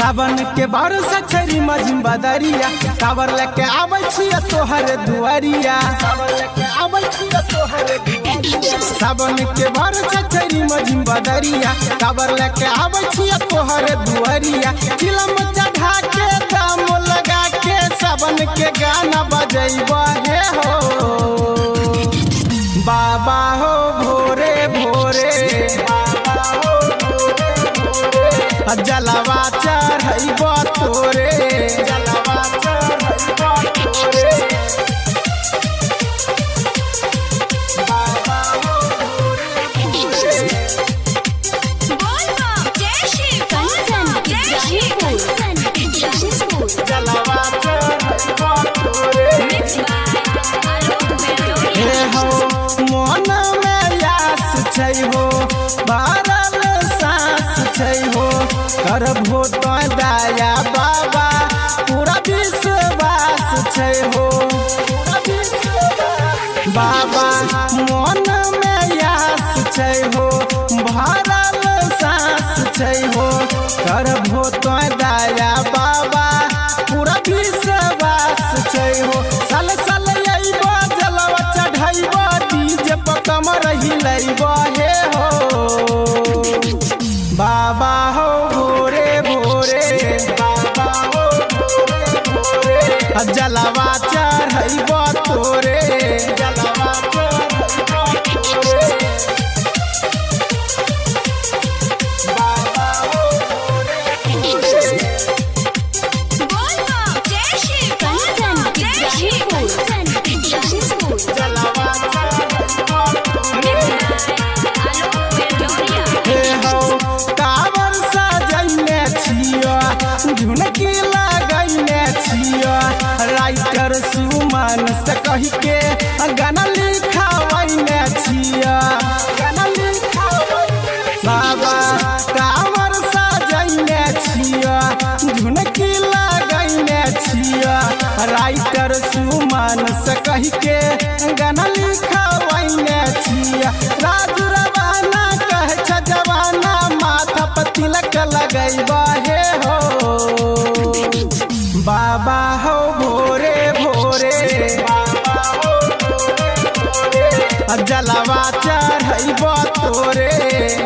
सावन के बरस छरी मजिम बदरिया कावर लेके आबै छियै तोहर दुआरिया सावन के बरस छरी मजिम बदरिया कावर लेके आबै छियै तोहर दुआरिया चिलम चढ़ा के दाम लगा के सावन के गाना बजैबा हे हो बाबा हो भोरे भोरे जलवा चढ़ैबा तोरे मन में आस छै हो भरल सांस छै हो करबो तो दया बाबा पूरा विश्वास छै हो बाबा मन में आस छै हो भरल सांस छै हो करबो तो दया बाबा पूरा विश्वास छै हो सल सल अइबो जलवा चढ़ैबो डीजे पर कमर हिलैबो हे हो बाबा हो भोरे भोरे जलवा चढ़ैबो तोरे झुनकी लगैने छिया राइटर सुमन से कही के गाना लिखवाइने छिया बाबा कांवर सजैने छिया झुनकी लगैने छिया राइटर सुमन से कही के गाना लिखवाइने छिया राजू रवाना कहे छ जवाना माथा पर तिलक लगैबा हे हो बाबा हो भोरे भोरे जलवा चढ़ैबा तोरे।